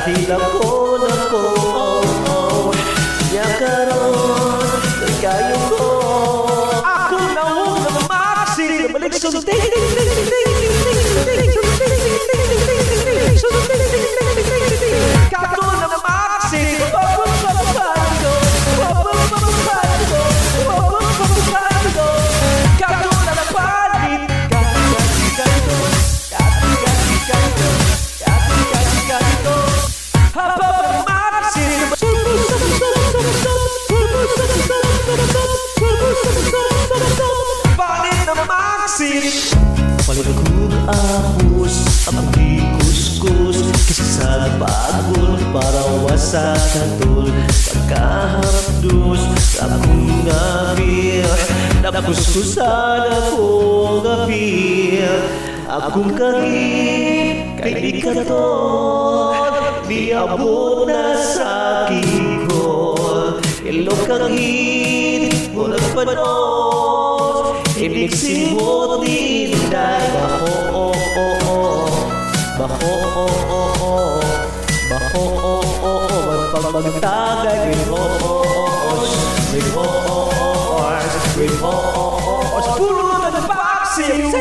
dahil ako niya karon kayo ko. Ako na unang maksig balik suntik Palikog ahos ang kuskus kasi sa bagol para wasa katul pagkaharapdos akong ngabir nakuskusan akong ngabir akong kagit kay di katon di abot na sa kikol ilok kagit mo nagpanos ibig simot ni Inday bako bako bako magpagtagay with puro ng boxing